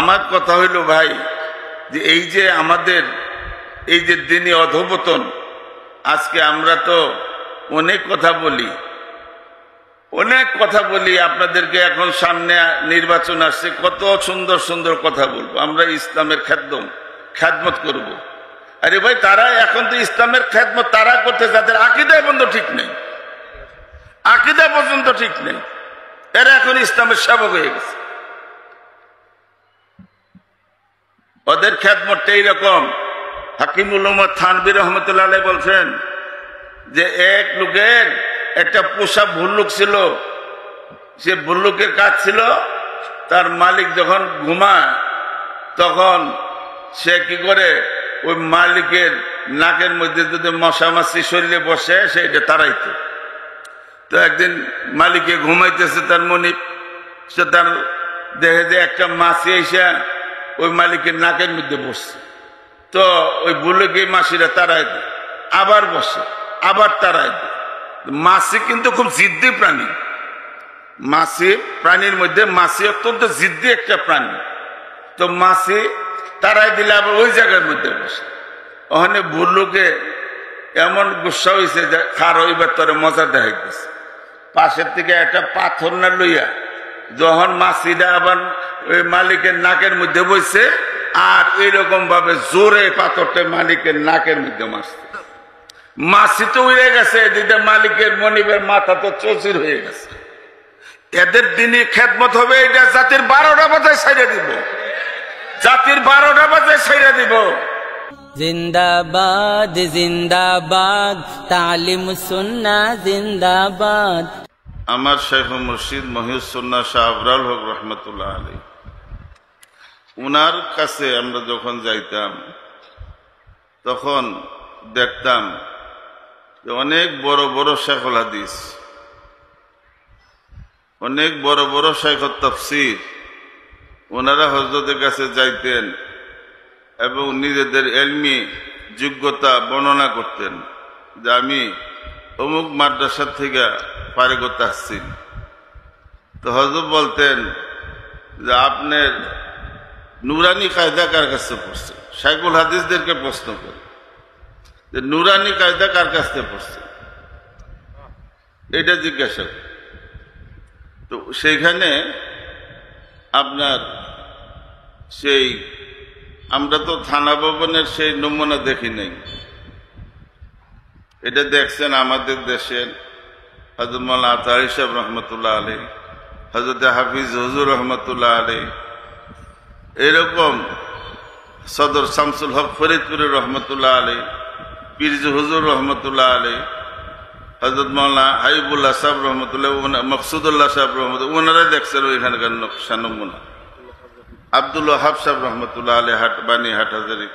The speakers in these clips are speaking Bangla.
আমার কথা হইল ভাই যে এই যে আমাদের এই যে দিনই অধঃপতন, আজকে আমরা তো অনেক কথা বলি আপনাদেরকে। এখন সামনে নির্বাচন আসছে, কত সুন্দর সুন্দর কথা বলবো, আমরা ইসলামের খ্যাদমত করব। আরে ভাই, তারা এখন তো ইসলামের খ্যাদমত তারা করতে, যাদের আকীদা পর্যন্ত ঠিক নেই, আকীদা পর্যন্ত ঠিক নেই, এরা এখন ইসলামের সেবক হয়ে গেছে। ওদের খ্যাদমতটা এইরকম। হাকিমুল উম্মত থানভী রহমতুল্লাহ আলাইহি বলছেন যে এক লোকের একটা পোষা ভুল্লুক ছিল, সে ভুল্লুকের কাজ ছিল তার মালিক যখন ঘুমায় তখন সে কি করে, ওই মালিকের নাকের মধ্যে যদি মশা মাছি শরীরে বসে সেটা তাড়াইতো। তো একদিন মালিকে ঘুমাইতেছে, তার মনিব, সে তার দেখে যে একটা মাছি এসে ওই মালিকের নাকের মধ্যে বসছে। তো ওই ভুল্লুকে মাছিরা তাড়াই দেয়, আবার বসে, আবার তাড়াই দেয়। মাছি কিন্তু খুব জিদ্দি প্রাণী। মাছি প্রাণীর মধ্যে মাছি অত্যন্ত জিদ্দি একটা প্রাণী। তো মাছি তাড়াই দিলে আবার ওই জায়গার মধ্যে বসে। ওখানে ভুল্লুকে এমন গুসা হয়েছে যে খার ওইবার তোরে মজা দেখাইতেছে। পাশের থেকে একটা পাথর না লইয়া যখন মাছিটা আবার ওই মালিকের নাকের মধ্যে বসছে, আর এইরকম ভাবে জোরে পাথরটা মালিকের নাকের মধ্যে মারছে। মাছি তো উড়ে গেছে, এদিকে মালিকের মনিবের মাথা তো চৌচির হয়ে গেছে। এদের দিনই খেদমত হবে, এটা জাতির 12টা বাজায় ছাইড়া দিব, জাতির 12টা বাজায় ছাইড়া দিব। জিন্দাবাদ জিন্দাবাদ, তালিম সুন্নাহ জিন্দাবাদ। আমার শেখ মুর্শিদ মহিউসুন্নাহ শাহ আবরাল হক রহমতুল্লাহ আলাইহি, উনার কাছে আমরা যখন যাইতাম তখন দেখতাম যে অনেক বড় বড় শেখুল হাদিস, অনেক বড় বড় শেখুল তাফসীর, ওনারা হযরতের কাছে যাইতেন এবং নিজেদের ইলমি যোগ্যতা বর্ণনা করতেন যে আমি অমুক মাদ্রাসা থেকে ফারিগত আসছি। তো হযরত বলতেন যে আপনার নুরানি কায়দা কার কাছে পড়ছে? শেখুল হাদিসদেরকে প্রশ্ন করে যে নুরানি কায়দা কার কাছ থেকে পড়ছে, এটা জিজ্ঞাসা করে। তো সেইখানে আপনার সেই আমরা তো থানা ভবনের সেই নমুনা দেখি নাই, এটা দেখছেন আমাদের দেশের হযরত মাওলানা আতাহারী সাহেব রহমতুল্লাহ আলাইহি, হযরত হাফিজ হুজুর রহমতুল্লাহ আলাইহি, এরকম সদর শামসুল হক ফরিদপুরের রহমতুল্লাহ আলাইহি, পীরজি হুজুর রহমতুল্লাহ আলাইহি, হযরত মাওলানা হাবিবুল্লাহ সাহেব রহমতুল্লাহ, মকসুদুল্লাহ সাহেব রহমতুল্লাহ, ওনারা দেখছেন ওইখানকার নকশা নমুনা। আব্দুল ওয়াহাব সাহেব রহমতুল্লাহ আলাইহি বানি হাটহাজারী,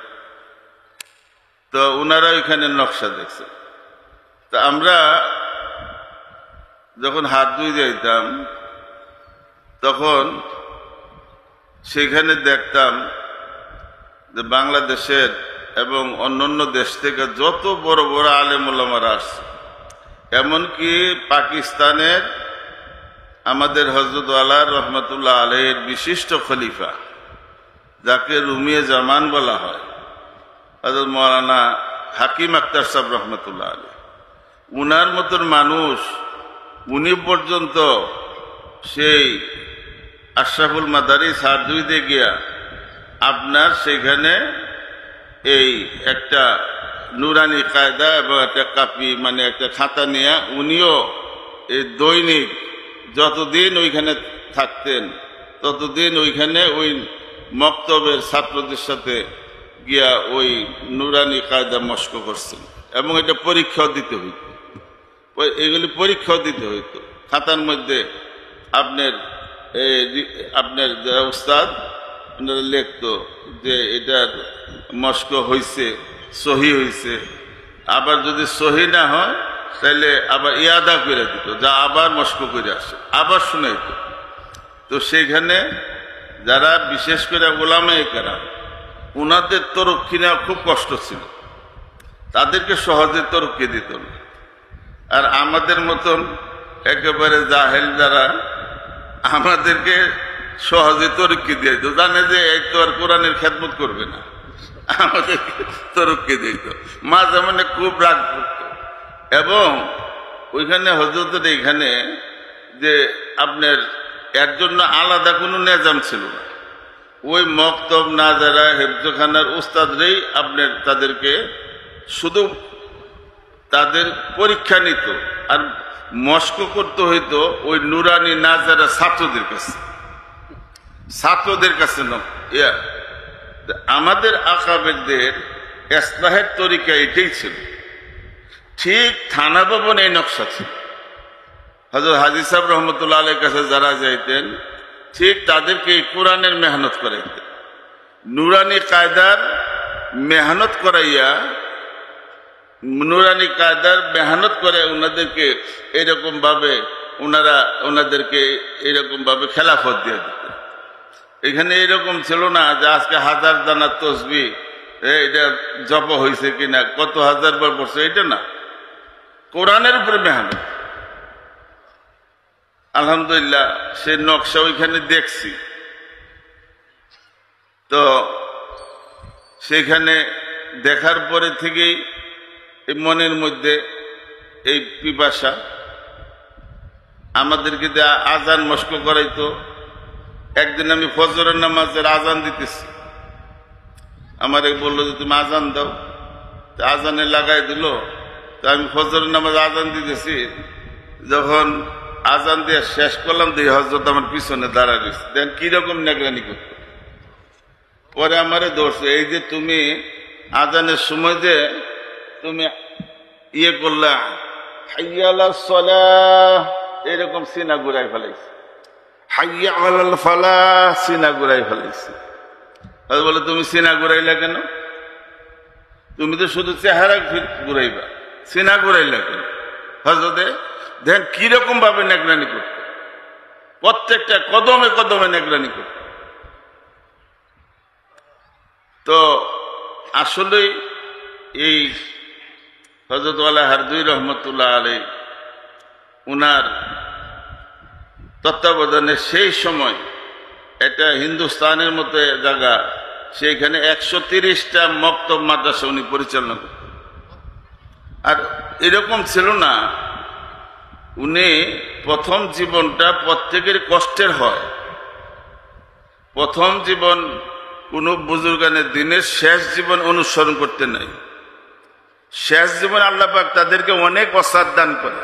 তো ওনারা ওইখানে নকশা দেখছেন। তা আমরা যখন হাত ধুয়ে যাইতাম তখন সেখানে দেখতাম যে বাংলাদেশের এবং অন্যান্য দেশ থেকে যত বড় বড় আলেম ওলামারা আসছে, এমনকি পাকিস্তানের আমাদের হযরত আলা রহমতুল্লাহ আলাইহির বিশিষ্ট খলিফা, যাকে রুমিয়ে জামান বলা হয়, হযরত মাওলানা হাকিম আখতার সাহেব রহমতুল্লাহ আলাইহি, উনার মতন মানুষ, উনি পর্যন্ত সেই আশরাফুল মাদারিস হারদুইতে গিয়া আপনার সেখানে এই একটা নুরানি কায়দা এবং একটা কাপি মানে একটা খাতা নিয়ে উনিও এই দৈনিক যতদিন ওইখানে থাকতেন ততদিন ওইখানে ওই মক্তবের ছাত্রদের সাথে গিয়া ওই নুরানি কায়দা মস্ক করছেন এবং এটা পরীক্ষাও দিতে হইত। এগুলি পরীক্ষাও দিতে হইত। খাতার মধ্যে আপনার যারা উস্তাদ ওনারা লিখত যে এটার মস্ক হয়েছে, সহি হয়েছে, আবার যদি সহি না হয় তাহলে আবার ইয়াদা করে দিত, যা আবার মস্ক করে আসে, আবার শুনাইত। তো সেইখানে যারা বিশেষ করে ওলামায়ে কেরাম, ওনাদের তরক্কি নেওয়া খুব কষ্ট ছিল, তাদেরকে সহজে তরক্কি দিত না। আর আমাদের মতন একেবারে জাহেল যারা, আমাদেরকে সহজে তরক্কি দিয়ে দিত, জানে যে এই তো আর কোরআনের খেদমত করবে না, আমাদের তরক্কি দিত। মাঝে মানে খুব রাগ করত। এবং ওইখানে হযরতের এখানে যে আপনার এর জন্য আলাদা কোনো নিজাম ছিল না, ওই মক্তব না যারা হেফজখানার উস্তাদরাই আপনার তাদেরকে শুধু তাদের পরীক্ষা নিত আর মস্ক করতে হইতো ওই নুরানি না যারা ছাত্রদের কাছে আমাদের আকাবেরদের ইসলাহের তরিকা এটাই ছিল। ঠিক থানা ভবন এই নকশা ছিল। হযরত হাজী সাহেব রহমতুল্লাহ আলাইহির কাছে যারা যাইতেন ঠিক তাদেরকে এই কোরআনের মেহনত করাইতেন, নুরানি কায়দার মেহনত করাইয়া, নুরানি কায়দার মেহনত করে ওনাদেরকে এরকম ভাবে ওনাদেরকে এরকম ভাবে খেলাফত দিয়ে দিতেন। এখানে এরকম ছিল না যে আজকে 1000 দানা তসবিহ এটা জপ হয়েছে কিনা, কত 1000 বার পড়ছে, এটা না, কোরআনের উপরে মেহনত। আলহামদুলিল্লাহ সে নকশা ওইখানে দেখছি। তো সেখানে দেখার পরে থেকেই মনের মধ্যে এই পিপাসা, আমাদেরকে আজান মস্ক করাইতো। একদিন আমি ফজরের নামাজের আজান দিতেছি, আমারে বললো যে তুমি আজান দাও, আজানে লাগাই দিল। তো আমি ফজরের নামাজ আজান দিতেছি, যখন আজান দিয়ে শেষ করলাম দিয়ে হযরত আমার পিছনে দাঁড়ায় রয়েছে, দেখেন কিরকম নেগরানি করত। পরে আমারে ধরছে, এই যে তুমি আজানের সময় যে তুমি ইয়ে করলা হাইয়া আলাস সালাহ এরকম সিনা ঘুরাই ফেলাইছে, হাইয়া আলাল ফালাহ সিনা ঘুরাই ফেলাইছে। বলে তুমি সিনা ঘুরাইলা কেন? তুমি তো শুধু চেহারা ঘুরাইবা, সিনা ঘুরাইলা কেন? হযরতে দেখেন কিরকম ভাবে নেগরানি করত, প্রত্যেকটা কদমে কদমে নেগরানি করত। তো আসলে এই হযরত ওয়ালা হারদুই রহমতুল্লাহ আলাইহি উনার তত্ত্বাবধানে সেই সময় এটা হিন্দুস্তানের মতো জায়গা, সেইখানে 130টা মক্তব মাদ্রাসা উনি পরিচালনা করতেন। আর এরকম ছিল না, উনি প্রথম জীবনটা প্রত্যেকের কষ্টের হয়। প্রথম জীবন কোন বুজুর্গানের দিনের শেষ জীবন অনুসরণ করতে নাই। শেষ জীবন আল্লাহ পাক তাদেরকে অনেক অসাদ দান করে,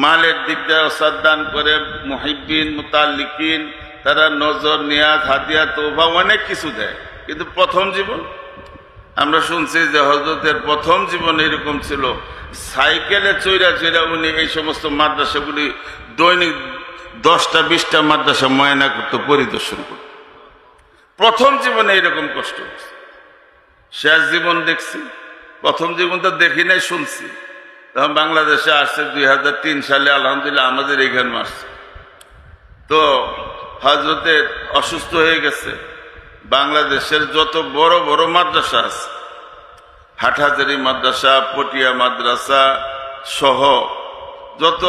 মালের দিক দিয়ে অসাদ দান করে, মুহিব্বিন মুতাল্লিকিন তারা নজর নিয়াজ হাদিয়া তওবা অনেক কিছু দেয়। কিন্তু প্রথম জীবন আমরা শুনছি যে হযরতের প্রথম জীবন এরকম ছিল, সাইকেলে চৈরা চৈরা উনি এই সমস্ত মাদ্রাসাগুলি দৈনিক 10টা 20টা মাদ্রাসা ময়না করত, পরিদর্শন করত। প্রথম জীবনে এরকম কষ্ট হচ্ছে। শেষ জীবন দেখছি, প্রথম জীবন তো দেখি নাই, শুনছি। তখন বাংলাদেশে আসছে 2003 সালে, আলহামদুলিল্লাহ আমাদের এইখানে আসছে। তো হযরতের অসুস্থ হয়ে গেছে। বাংলাদেশের যত বড় বড় মাদ্রাসা আছে, হাটহাজারী মাদ্রাসা, পটিয়া মাদ্রাসা সহ যত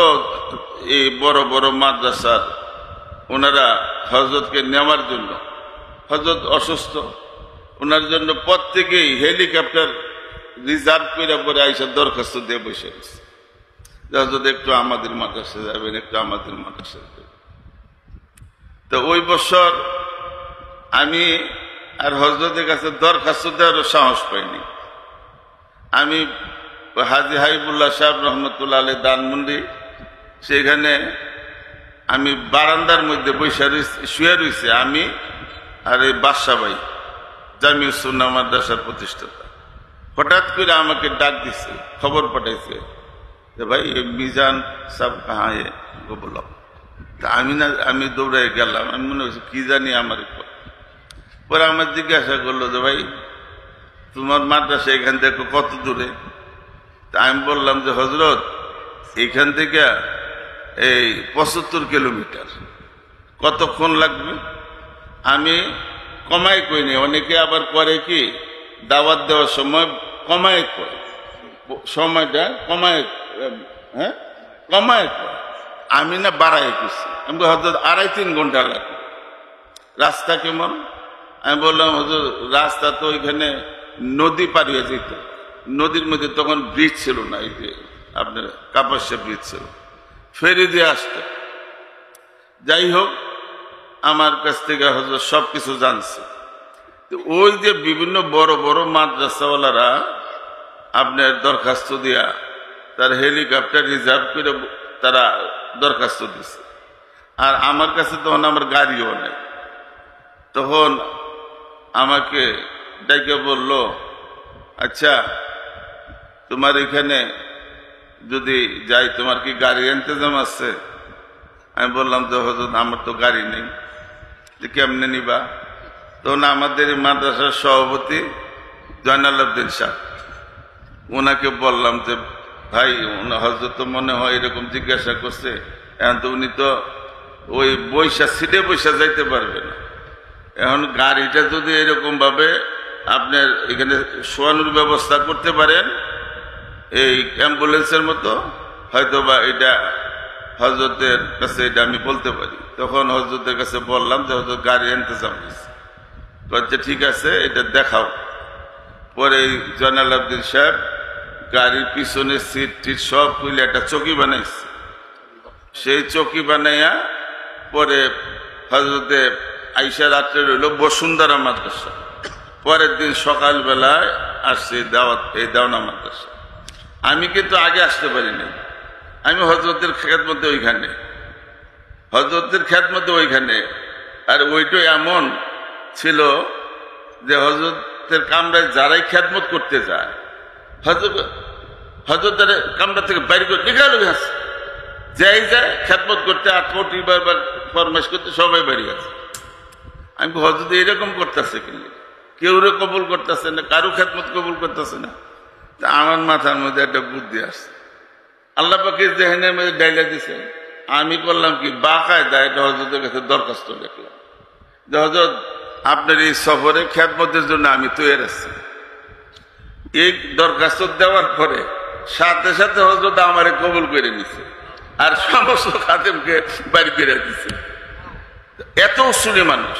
এই বড় বড় মাদ্রাসার ওনারা হযরতকে নেওয়ার জন্য, হযরত অসুস্থ, ওনার জন্য প্রত্যেকেই হেলিকপ্টার রিজার্ভ করে পরে আইসা দরখাস্ত দিয়ে বসে গেছে, হযরত একটু আমাদের মাদ্রাসা যাবেন, একটু আমাদের মাদ্রাসা যাবেন। তো ওই বছর আমি আর হযরতের কাছে দরখাস্ত দেওয়ারও সাহস পাইনি। আমি হাজী হাবিবুল্লাহ সাহেব রহমতুল্লাহ আলাইহি দানমন্ডি, সেখানে আমি বারান্দার মধ্যে বসে শুয়ে রয়েছে, আমি আর এই বাদশা ভাই জামিউস সুন্নাহ মাদ্রাসার প্রতিষ্ঠাতা। হঠাৎ করে আমাকে ডাক দিছে, খবর পাঠাইছে যে ভাই মিজান সাহেব কাহা হে বললাম। আমি দৌড়াই গেলাম, আমি মনে হচ্ছে কি জানি আমার। পরে আমার জিজ্ঞাসা করলো যে ভাই তোমার মাদ্রাসা এখান থেকে কত দূরে? তা আমি বললাম যে হযরত এখান থেকে এই 75 কিলোমিটার। কতক্ষণ লাগবে? আমি কমাই কইনি, অনেকে আবার করে কি দাওয়াত দেওয়ার সময় কমাই করে, সময়টা কমায়, হ্যাঁ কমায় করে। আমি না বাড়াই করছি, আমি হয়তো 2.5-3 ঘন্টা লাগবে। রাস্তা কেমন? আমি বললাম হুজুর রাস্তা তো ওইখানে নদী পাড়িয়ে যেত, নদীর মধ্যে তখন ব্রিজ ছিল না, এই যে আপনার কাপাসিয়া ব্রিজ ছিল, ফেরি দিয়ে আসতো। যাই হোক, আমার কাছ থেকে হুজুর সবকিছু জানছে। তো ওই যে বিভিন্ন বড় বড় মাদ্রাসাওয়ালারা আপনার দরখাস্ত দিয়া তার হেলিকপ্টার রিজার্ভ করে তারা দরখাস্ত দিচ্ছে, আর আমার কাছে তখন আমার গাড়িও নেই। তখন আমাকে ডেকে বলল, আচ্ছা তোমার এখানে যদি যাই তোমার কি গাড়ির ইন্তজাম আছে? আমি বললাম যে হুজুর আমার তো গাড়ি নেই। যে কেমনে নিবা? তখন আমাদের মাদ্রাসার সভাপতি জয়নাল আবদিন সাহেব, ওনাকে বললাম যে ভাই হজরত তো মনে হয় এরকম জিজ্ঞাসা করছে, এখন তো উনি তো ওই সিটে বৈশা যাইতে পারবে না। এখন গাড়িটা যদি এরকম ভাবে আপনার এখানে শোয়ানোর ব্যবস্থা করতে পারেন এই অ্যাম্বুলেন্সের মতো, হয়তো বা এটা হজরতের কাছে এটা আমি বলতে পারি। তখন হজরতের কাছে বললাম যে হজরত গাড়ির ইন্তজাম হয়েছে। বলছে ঠিক আছে, এটা দেখাও। পরে জয়নাল আবদিন সাহেব গাড়ির পিছনের সিট টিট সব খুলে একটা চৌকি বানাইছে। সেই চৌকি বানাইয়া পরে হজরতে আইসা রাত্রে রইল বসুন্ধরা মাদ্রাসা। পরের দিন সকালবেলায় আসছে এই দেওনা মাদ্রাসা। আমি কিন্তু আগে আসতে পারিনি, আমি হজরতের খেদমতে ওইখানে, হজরতের খেদমতে ওইখানে। আর ওইটাই এমন ছিল যে হজরতের কামরায় যারাই খেদমত করতে যায় হজরতের কামরা থেকে বাইরে করে নিকাল আছে, যাই যায় খেদমত করতে 8 কোটি বার ফরমাইশ করতে সবাই বেরিয়ে আছে। আমি হজরত এরকম করতেছে কিন্তু কেউ কবুল করতেছে না, কারো খেদমত কবুল করতেছে না। তা আমার মাথার মধ্যে একটা বুদ্ধি আসছে, আল্লাহ পাকে জেহেনের মধ্যে ডাইলা দিছে। আমি করলাম কি বাকায়দা এটা হজরতের কাছে দরখাস্ত লিখলাম যে হজরত আপনার এই সফরে খেদমতের জন্য আমি তৈরি আছি। এই দরখাস্ত দেওয়ার পরে সাথে সাথে হজরত আমারে কবুল করে নিছে আর সমস্ত খাদেমকে বাড়ি করে দিছে। এত উসুলি মানুষ।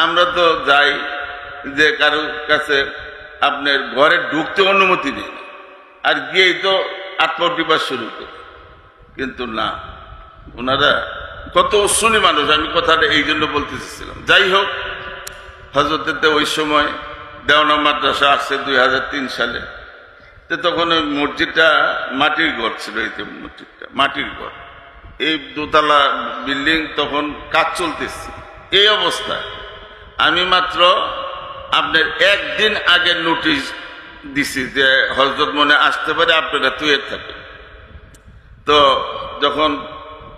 আমরা তো যাই যে কারোর কাছে আপনার ঘরে ঢুকতে অনুমতি নেই, আর গিয়েই তো আত্মটিবাস শুরু করে। কিন্তু না, ওনারা কত উসুলি মানুষ, আমি কথাটা এই জন্য বলতে চেয়েছিলাম। যাই হোক, হজরতে ওই সময় দেওনা মাদ্রাসা আসছে 2003 সালে। তো তখন ওই মসজিদটা মাটির ঘর ছিল, এই যে মসজিদটা মাটির ঘর, এই দোতলা বিল্ডিং, তখন কাজ চলতেছে। এই অবস্থায় আমি মাত্র আপনার একদিন আগে নোটিশ দিছি যে হজরত মনে আসতে পারে, আপনারা তুই থাকেন। তো যখন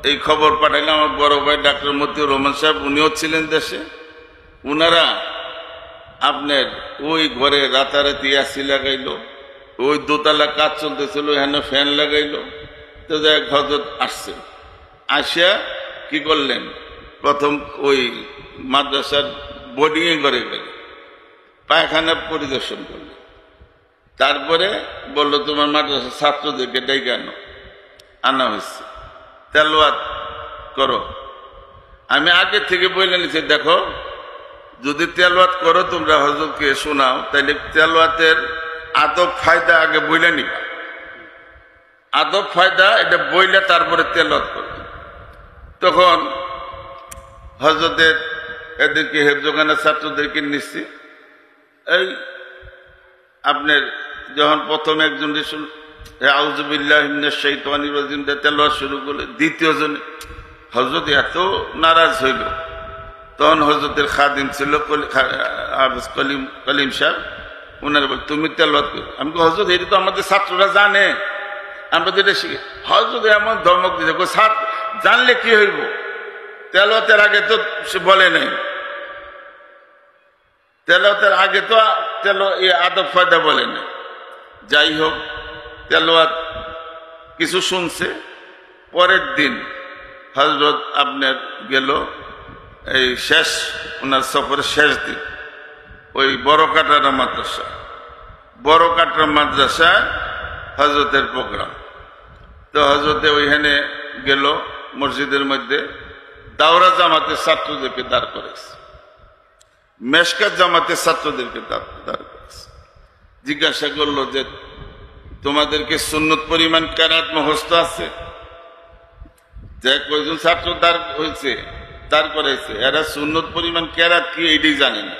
এই খবর পাঠাইলাম, আমার বড় ভাই ডাক্তার মতিউর রহমান সাহেব, উনিও ছিলেন দেশে। উনারা আপনার ওই ঘরে রাতারাতি এসি লাগাইলো, ওই দোতলা কাজ চলতেছিল, এখানে ফ্যান লাগাইলো। তো যাই হজরত আসছেন, আসিয়া কি করলেন, প্রথম ওই মাদ্রাসার বোর্ডিংয়ে ঘরে গেলেন, পায়খানা পরিদর্শন করলেন। তারপরে বললো তোমার মাদ্রাসার ছাত্রদেরকে ডেকে আনা হয়েছে, তেলাওয়াত করো। আমি আগে থেকে বলে নিছি, দেখো যদি তেলাওয়াত করো তোমরা হযরতকে শোনাও, তাইলে তেলাওয়াতের আদব ফায়দা আগে বইলে নিবা, আদব ফায়দা এটা বইলে তারপরে তেলাওয়াত করবে। তখন হযরতের এদেরকে হেফজখানার ছাত্রদেরকে নিচ্ছি। এই আপনার যখন প্রথম একজন আউযু বিল্লাহি মিনাশ শাইতানির রাজিম তেলাওয়াত শুরু করলে, দ্বিতীয় জন হযরত এত নারাজ হইল। তখন হযরতের খাদিম ছিল কলিম সাহেব, ওনার বল তুমি তেলাওয়াত করো। আমি হযরত এটা তো আমাদের ছাত্ররা জানে, আমরা তো এটা শিখি। হযরত এমন ধমক দিতে, জানলে কি হইব, তেলাওয়াতের আগে তো সে বলে নাই, তেলাওয়াতের আগে তো আদব ফায়দা বলে নাই। যাই হোক, তেলাওয়াত কিছু শুনছে। পরের দিন হযরত আপনার গেল এই শেষ, ওনার সফরের শেষ দিন, ওই বড় কাটারা মাদ্রাসা হযরতের প্রোগ্রাম। তো হযরতে ওইখানে গেল, মসজিদের মধ্যে দাওরা জামাতের ছাত্রদেরকে দাঁড় করেছে। মেশকাত জামাতের ছাত্রদেরকে দাঁড় করেছে। জিজ্ঞাসা করলো যে তোমাদেরকে সুন্নত পরিমাণ কেরাত মুখস্থ আছে? যে কয়জন ছাত্র দাঁড় হয়েছে, দাঁড় করাইছে, এরা সুন্নত পরিমাণ কেরাত কি এটাই জানে না।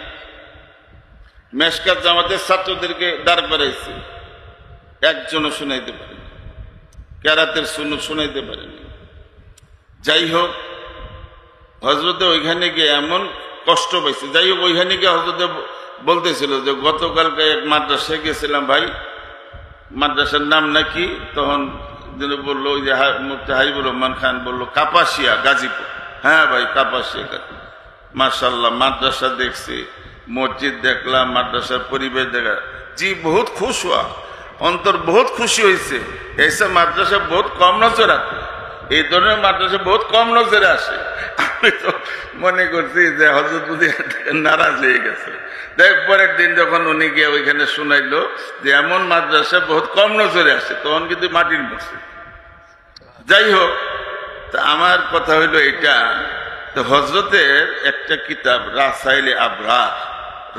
মেশকাত জামাতের ছাত্রদেরকে দাঁড় করাইছে, একজনও শুনাইতে পারেনি, কেরাতের সুন্নত শুনাইতে পারেনি। যাই হোক, হজরতে ওইখানে গিয়ে এমন কষ্ট পাইছে। যাই হোক, ওইখানে গিয়ে হজরতে বলতেছিল যে গতকালকে এক মাদ্রাসায় গেছিলাম ভাই, মাদ্রাসার নাম নাকি, তখন বললো ওই যে মুফতি হাবিবুর রহমান খান বললো কাপাসিয়া গাজীপুর। হ্যাঁ ভাই, কাপাসিয়া গাজীপুর। মাশাআল্লাহ, মাদ্রাসা দেখছি, মসজিদ দেখলাম, মাদ্রাসার পরিবেশ দেখা, জি বহুত খুশ হওয়া, অন্তর বহুত খুশি হয়েছে। এইসব মাদ্রাসা বহুত কম নজর রাখে, এই ধরনের মাদ্রাসা বহুত কম নজরে আসে। আমি তো মনে করছি যে হযরত নারাজ হয়ে গেছে। দেখ পরের দিন যখন উনি গিয়ে ওইখানে শুনাইলো যে এমন মাদ্রাসা বহুত কম নজরে আসে, তখন কিন্তু মাটির মরছে। যাই হোক, তা আমার কথা হইলো এটা, তো হযরতের একটা কিতাব রাসাইলে আবরার,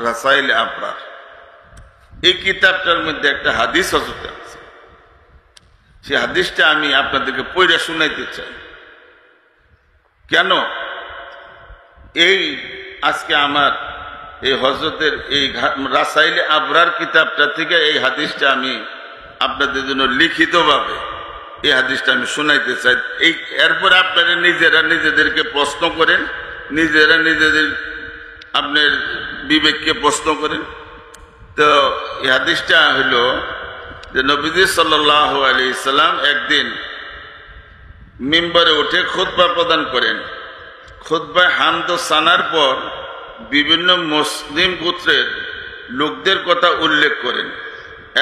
রাসাইলে আবরার, এই কিতাবটার মধ্যে একটা হাদিস হযরতে আছে। সেই হাদিসটা আমি আপনাদেরকে পড়ে শুনাইতে চাই। কেন এই আজকে আমার এই হযরতের এই রাসাইলে আবরার কিতাবটা থেকে এই হাদিসটা আমি আপনাদের জন্য লিখিতভাবে এই হাদিসটা আমি শুনাইতে চাই। এই এরপর আপনারা নিজেরা নিজেদেরকে প্রশ্ন করেন, নিজেরা নিজেদের আপনার বিবেককে প্রশ্ন করেন। তো এই হাদিসটা হইল যে নবীজি সাল্লাল্লাহু আলাইহি সাল্লাম একদিন মিম্বরে উঠে খুতবা প্রদান করেন। খুতবায় হামদ ও সানার পর বিভিন্ন মুসলিম গোত্রের লোকদের কথা উল্লেখ করেন।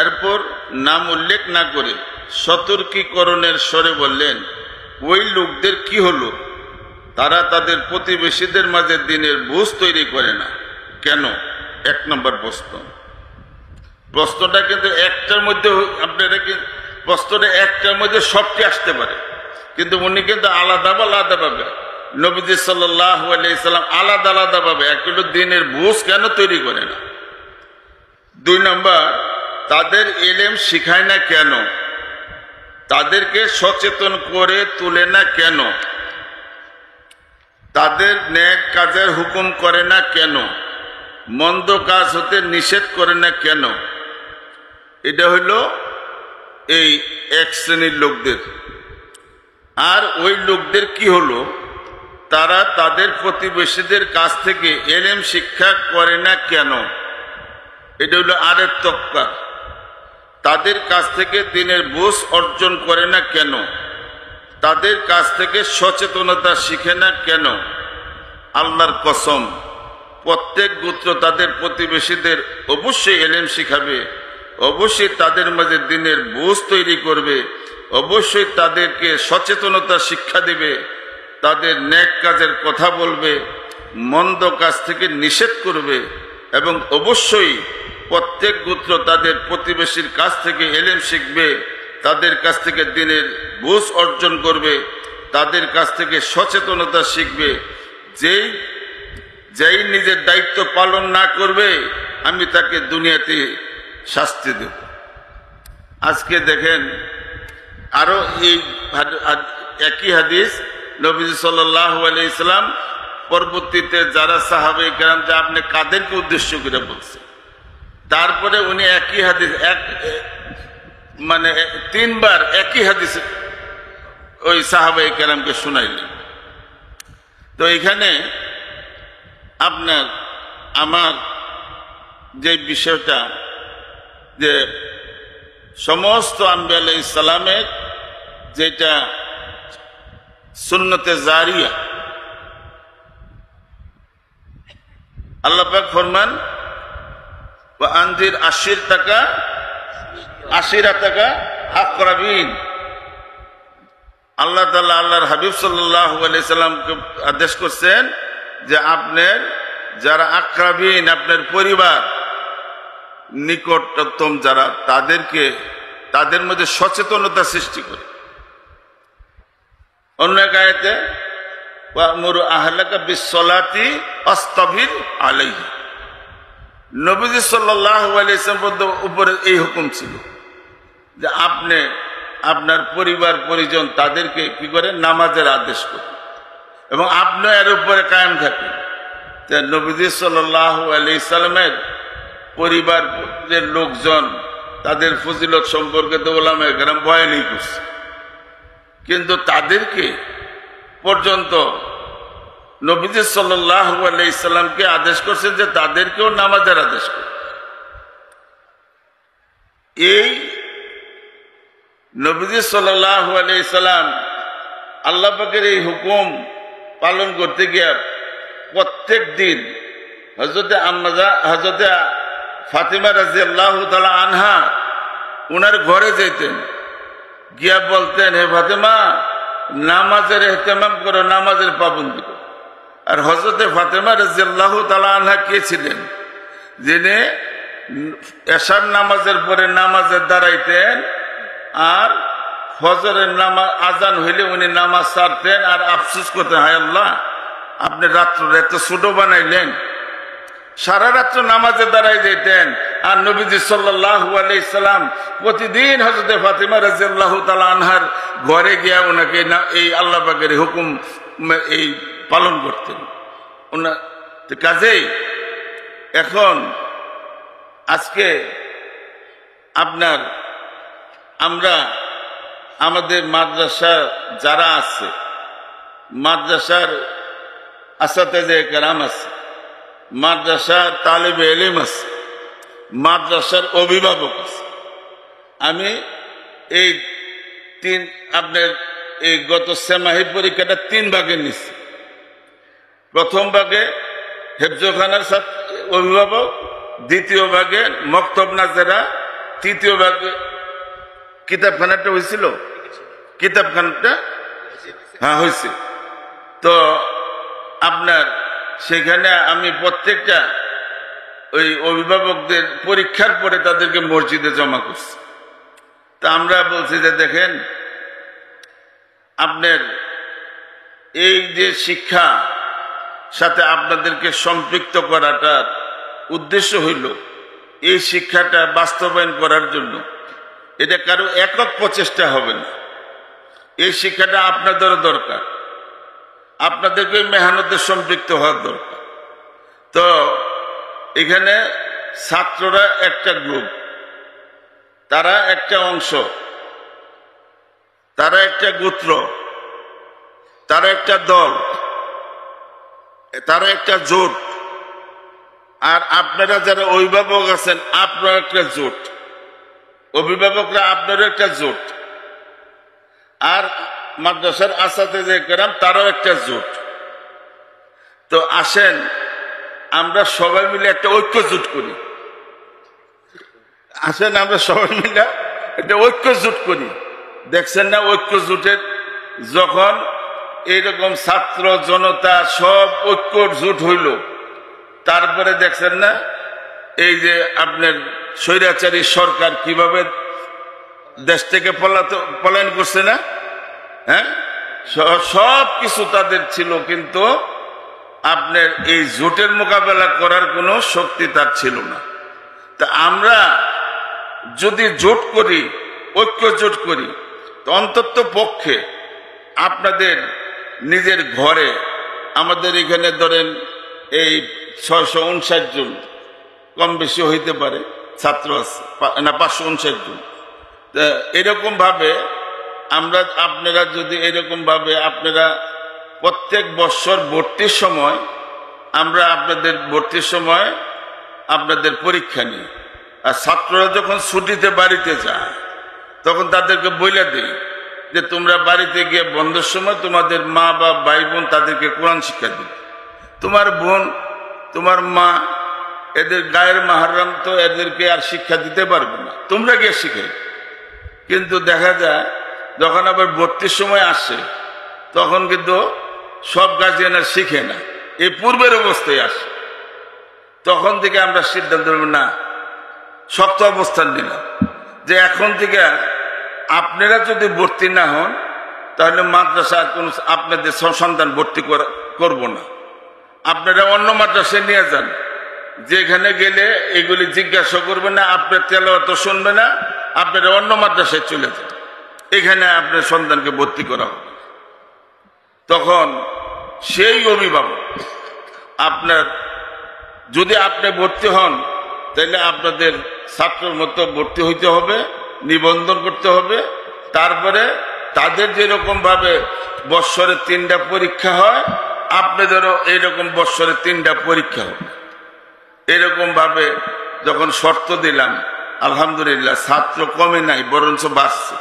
এরপর নাম উল্লেখ না করে সতর্কীকরণের স্বরে বললেন, ওই লোকদের কি হলো? তারা তাদের প্রতিবেশীদের মাঝে দিনের বুঝ তৈরি করে না কেন? এক নম্বর প্রশ্ন। প্রশ্নটা কিন্তু একটার মধ্যে, আপনারা প্রশ্নটা একটার মধ্যে সবটি আসতে পারে, কিন্তু উনি কিন্তু আলাদা ভাবে নবীজি সাল্লাল্লাহু আলাইহি সাল্লাম আলাদা আলাদা ভাবে একটা হলো দিনের বুঝ কেন তৈরি করে না। দুই নম্বর, তাদের ইলম শিখায় না কেন? তাদেরকে সচেতন করে তোলে না কেন? তাদের নেক কাজের হুকুম করে না কেন? মন্দ কাজ হতে নিষেধ করে না কেন? এটা হইল এই এক শ্রেণীর লোকদের। আর ওই লোকদের কি হলো? তারা তাদের প্রতিবেশীদের কাছ থেকে ইলম শিক্ষা করে না কেন? এটা হইল আরেক তক্কা। তাদের কাছ থেকে দিনের বুঝ অর্জন করে না কেন? তাদের কাছ থেকে সচেতনতা শিখে না কেন? আল্লাহর কসম, প্রত্যেক গোত্র তাদের প্রতিবেশীদের অবশ্যই ইলম শিখাবে, অবশ্যই তাদের মাঝে দিনের বুঝ তৈরি করবে, অবশ্যই তাদেরকে সচেতনতা শিক্ষা দেবে, তাদের নেক কাজের কথা বলবে, মন্দ কাজ থেকে নিষেধ করবে, এবং অবশ্যই প্রত্যেক গোত্র তাদের প্রতিবেশীর কাছ থেকে ইলম শিখবে, তাদের কাছ থেকে দিনের বুঝ অর্জন করবে, তাদের কাছ থেকে সচেতনতা শিখবে। যেই নিজের দায়িত্ব পালন না করবে, আমি তাকে দুনিয়াতে শাস্তি দেব। আজকে দেখেন আরো এই একই হাদিস নবীজি সাল্লাল্লাহু আলাইহি সাল্লাম পরবর্তীতে যারা সাহাবায়ে কেরাম, যা আপনি কাদেরকে উদ্দেশ্য করে বলছেন, তারপরে উনি একই হাদিস মানে তিনবার একই হাদিস ওই সাহাবায়ে কেরামকে শুনাইলেন। তো এখানে আপনার আমার যে বিষয়টা, যে সমস্ত আম্বিয়া আলাইহিস সালামের যেটা সুন্নতে জারিয়া, আল্লাহ পাক ফরমান ওয়া আনজির আশিরাতাকা আকরাবিন। আল্লাহ তাআলা আল্লাহর হাবিব সাল্লাল্লাহু আলাইহি সাল্লামকে আদেশ করছেন যে আপনার যারা আকরাবিন, আপনার পরিবার নিকটতম যারা, তাদের মধ্যে সচেতনতা সৃষ্টি করে। অন্য এক আয়াতে ওয়া'মুরু আহলাকা বিস-সালাতি ওয়াসতাবির আলাইহা, নবীজি সাল্লাল্লাহু আলাইহি ওয়াসাল্লামের উপরে এই হুকুম ছিল যে আপনি আপনার পরিবার পরিজন তাদেরকে কি করে নামাজের আদেশ করেন এবং আপনি এর উপরে কায়েম থাকেন। নবীজি সাল্লাল্লাহু আলাইহি ওয়াসাল্লামের পরিবারের লোকজন তাদের ফজিলত সম্পর্কে তো উলামায়ে কেরাম বয়ানই করছে, কিন্তু তাদেরকে পর্যন্ত নবীজি সাল্লাল্লাহু আলাইহি ওয়াসাল্লামকে আদেশ করছে যে তাদেরকেও নামাজের আদেশ করে। এই নবীজি সাল্লাল্লাহু আলাইহি ওয়াসাল্লাম আল্লাহ পাকের এই হুকুম পালন করতে গিয়ে প্রত্যেক দিন হযরতে ফাতিমা রাদিয়াল্লাহু তাআলা আনহা উনার ঘরে যেতেন, গিয়া বলতেন, হে ফাতিমা, নামাজের ইহতিমাম করো, নামাজের পাবন্দি করো। আর হযরতে ফাতিমা রাদিয়াল্লাহু তাআলা আনহা কে ছিলেন? যিনি এশার নামাজের পরে নামাজে দাঁড়াইতেন আর ফজরের নামাজ আজান হইলে উনি নামাজ ছাড়তেন আর আফসোস করতেন, হায় আল্লাহ, আপনি রাত্র এত ছোট বানাইলেন। সারা রাত্র নামাজে দাঁড়াই যেতেন আর নবীজি সাল্লাল্লাহু আলাইহি সাল্লাম প্রতিদিন হযরতে ফাতিমা রাদিয়াল্লাহু তাআলা আনহার ঘরে গিয়া ওনাকে এই আল্লাহ পাকের হুকুম এই পালন করতেন। কাজেই এখন আজকে আমরা আমাদের মাদ্রাসা যারা আছে, মাদ্রাসার আসাতেজে কেরাম আছে, মাদ্রাসার তালিবে ইলম আছে, মাদ্রাসার অভিভাবক আছে। আমি এই এই গত সেমাহি পরীক্ষাটা 3 ভাগে নিচ্ছি। প্রথম ভাগে হেফজখানার অভিভাবক, দ্বিতীয় ভাগে মক্তব নাজেরা, তৃতীয় ভাগে কিতাবখানাটা হয়েছিল, কিতাবখানাটা হ্যাঁ হয়েছে। তো সেখানে আমি প্রত্যেকটা ওই অভিভাবকদের পরীক্ষার পরে তাদেরকে মসজিদে জমা করছি। তা আমরা বলছি যে দেখেন, আপনার এই যে শিক্ষা সাথে আপনাদেরকে সম্পৃক্ত করাটার উদ্দেশ্য হইল এই শিক্ষাটা বাস্তবায়ন করার জন্য। এটা কারো একক প্রচেষ্টা হবে না, এই শিক্ষাটা আপনাদেরও দরকার, আপনাদেরকে মেহনতে সম্পৃক্ত হওয়ার দরকার। তো এখানে ছাত্ররা একটা গ্রুপ, তারা একটা অংশ, তারা একটা গোত্র, তারা একটা দল, তারা একটা জোট। আর আপনারা যারা অভিভাবক আছেন, আপনারা একটা জোট, অভিভাবকরা আপনারও একটা জোট, আর মাদ্রাসার আসাতেজে কেরাম তারাও একটা জোট। তো আসেন আমরা সবাই মিলে একটা ঐক্য জোট করি। আসেন আমরা সবাই মিলে একটা ঐক্য জোট করি। দেখছেন না, ঐক্য জোটের যখন এইরকম ছাত্র জনতা সব ঐক্য জোট হইল, তারপরে দেখছেন না এই যে আপনার স্বৈরাচারী সরকার কিভাবে দেশ থেকে পলায়ন করছে না? হ্যাঁ, সব কিছু তাদের ছিল, কিন্তু আপনার এই জোটের মোকাবেলা করার কোনো শক্তি তার ছিল না। তা আমরা যদি জোট করি, ঐক্য জোট করি, তো অন্তত পক্ষে আপনাদের নিজের ঘরে, আমাদের এখানে ধরেন এই 659 জন, কম বেশি হইতে পারে ছাত্র আছে না, 559 জন। এরকম ভাবে আপনারা যদি এরকম ভাবে আপনারা প্রত্যেক বছর ভর্তির সময়, আমরা আপনাদের ভর্তির সময় আপনাদের পরীক্ষা নিই, আর ছাত্ররা যখন ছুটিতে বাড়িতে যায় তখন তাদেরকে বইলা দিই যে তোমরা বাড়িতে গিয়ে বন্ধের সময় তোমাদের মা বা ভাই বোন তাদেরকে কোরআন শিক্ষা দিবে। তোমার বোন, তোমার মা, এদের গায়ের মাহরাম তো এদেরকে আর শিক্ষা দিতে পারবে না, তোমরা গিয়ে শিখে। কিন্তু দেখা যায় যখন আবার ভর্তির সময় আসে তখন কিন্তু সব গার্জিয়ান আর শিখে না, এই পূর্বের অবস্থায় আসে। তখন থেকে আমরা সিদ্ধান্ত নেব, না, শক্ত অবস্থান নিলাম যে এখন থেকে আপনারা যদি ভর্তি না হন তাহলে মাদ্রাসা কোন আপনাদের সন্তান ভর্তি করব না, আপনারা অন্য মাদ্রাসায় নিয়ে যান, যেখানে গেলে এগুলি জিজ্ঞাসা করবে না, আপনার তেলাওয়াত শুনবে না, আপনার অন্য মাদ্রাসায় চলে যান, এখানে আপনার সন্তানকে ভর্তি করা হবে। তখন সেই অভিভাবক আপনার, যদি আপনি ভর্তি হন তাহলে আপনাদের ছাত্রের মতো ভর্তি হইতে হবে, নিবন্ধন করতে হবে। তারপরে তাদের যেরকম ভাবে বৎসরে 3টা পরীক্ষা হয়, আপনাদেরও এইরকম বৎসরে 3টা পরীক্ষা হবে। এরকম ভাবে যখন শর্ত দিলাম, আলহামদুলিল্লাহ ছাত্র কমে নাই, বরঞ্চ বাড়ছে,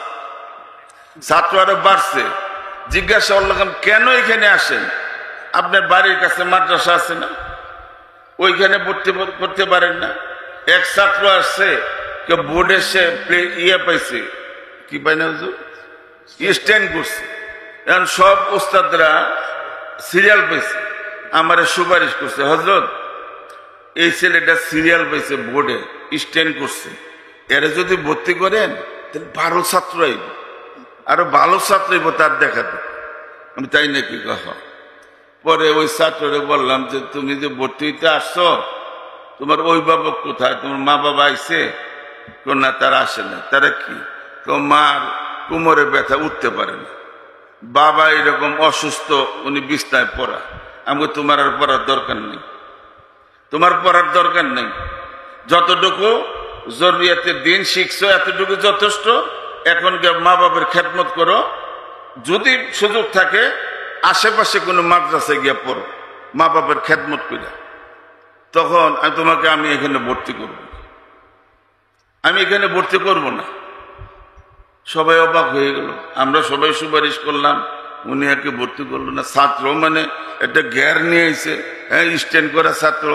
ছাত্র আরো বাড়ছে। জিজ্ঞাসা করলাম, কেন এখানে আসেন? আপনার বাড়ির কাছে মাদ্রাসা আছে না, ওইখানে ভর্তি করতে পারেন না? এক ছাত্র আসছে, কেউ বোর্ডে সে পাইছে, কি পাই না, স্ট্যান্ড করছে। এখন সব ওস্তাদরা সিরিয়াল পাইছে, আমারে সুপারিশ করছে, হযরত এই ছেলেটা সিরিয়াল পাইছে, বোর্ডে স্ট্যান্ড করছে, এরা যদি ভর্তি করেন তাহলে 12 ছাত্র আইব, আরো ভালো ছাত্র আইব তার দেখাতে। আমি তাই নাকি কহ? পরে ওই ছাত্ররে বললাম যে তুমি যে ভর্তি হইতে আসছো, তোমার অভিভাবক কোথায়? তোমার মা বাবা আইছে? না, তারা আসে না। তারা কি? তো মার কোমরে ব্যথা, উঠতে পারে না, বাবা এরকম অসুস্থ, উনি বিছনায় পড়া। আমি, তোমার আর পড়ার দরকার নেই, তোমার পড়ার দরকার নেই, যতটুকু জরুরিয়াতের দিন শিখছো এতটুকু যথেষ্ট। এখন মা বাবার খেদমত করো, যদি সুযোগ থাকে আশেপাশে কোনো মাদ্রাসায় গিয়ে পড়ো, মা বাবার খেদমত করে। তখন আমি এখানে ভর্তি করব, আমি এখানে ভর্তি করব না। সবাই অবাক হয়ে গেল, আমরা সবাই সুপারিশ করলাম, উনি আর কি ভর্তি করলো না। ছাত্র মানে একটা গ্যার নিয়ে এসে, হ্যাঁ, স্ট্যান্ড করা ছাত্র।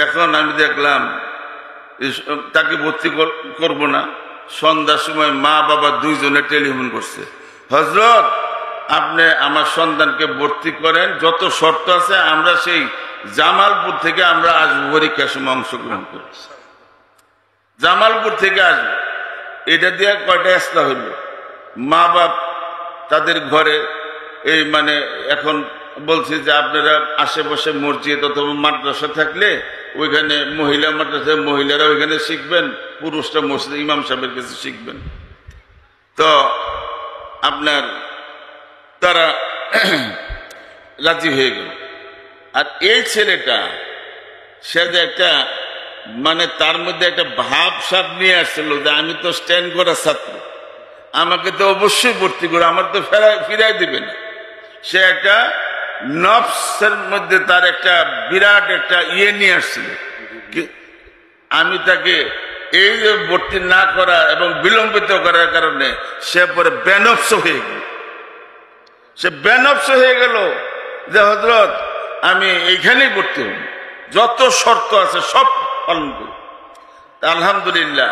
এখন আমি দেখলাম তাকে ভর্তি করব না। সন্ধ্যার সময় মা বাবা দুইজনে টেলিফোন করছে, হযরত আপনি আমার সন্তানকে ভর্তি করেন, যত শর্ত আছে আমরা সেই জামালপুর থেকে আমরা আসবো, পরীক্ষার সময় অংশগ্রহণ করি, জামালপুর থেকে আসবো। এটা দিয়ে কয়টা ইসলাহ হইল? মা বাপ তাদের ঘরে এই মানে এখন বলছে যে আপনারা আশেপাশে মসজিদ অথবা মাদ্রাসা থাকলে ওইখানে মহিলা মাদ্রাসায় মহিলারা ওইখানে শিখবেন, পুরুষরা মসজিদে ইমাম সাহেবের কাছে শিখবেন। তো আপনার তারা রাজি হয়ে গেল। আর এই ছেলেটা, সে যে একটা মানে তার মধ্যে একটা ভাব সাপ নিয়ে আসছিল যে আমি তো স্ট্যান্ড করা ছাত্র, আমাকে তো অবশ্যই ভর্তি করে, আমার তো ফিরাই দিবে না। সে একটা নফসের মধ্যে তার একটা বিরাট একটা নিয়ে আসছিল। আমি তাকে এই যে ভর্তি না করা এবং বিলম্বিত করার কারণে সে পরে বেনফস হয়ে গেল। সে বেনফস হয়ে গেল যে হযরত আমি এইখানেই ভর্তি হব, যত শর্ত আছে সব পালন করব। আলহামদুলিল্লাহ,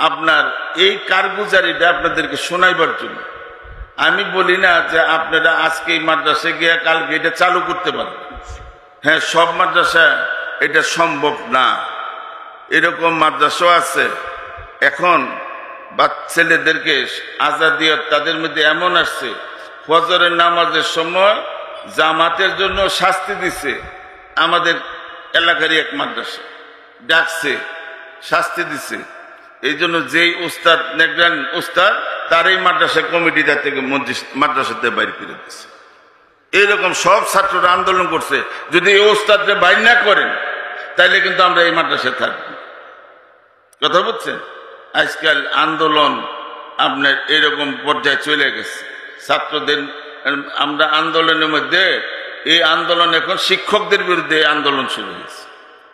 আপনার এই কারগুজারিটা আপনাদেরকে শোনাইবার জন্য আমি বলি না যে আপনারা আজকে এই মাদ্রাসায় গিয়ে কালকে এটা চালু করতে পারবেন। হ্যাঁ, সব মাদ্রাসা এটা সম্ভব না, এরকম মাদ্রাসাও আছে। এখন ছেলেদেরকে আজাদিয়ত তাদের মধ্যে এমন আসছে, ফজরের নামাজের সময় জামাতের জন্য শাস্তি দিছে। আমাদের এলাকারই এক মাদ্রাসা ডাকছে, শাস্তি দিছে। এই জন্য যেই উস্তাদ নেগরান উস্তাদ, তার এই মাদ্রাসা কমিটিটা থেকে মাদ্রাসাতে বাইর করে দিচ্ছে। এইরকম সব ছাত্ররা আন্দোলন করছে, যদি এই উস্তাদকে বাইর না করেন তাইলে কিন্তু আমরা এই মাদ্রাসায় থাকবো। কথা বুঝছেন? আজকাল আন্দোলন আপনার এরকম পর্যায়ে চলে গেছে। ছাত্রদের আমরা আন্দোলনের মধ্যে, এই আন্দোলন এখন শিক্ষকদের বিরুদ্ধে আন্দোলন শুরু হয়েছে,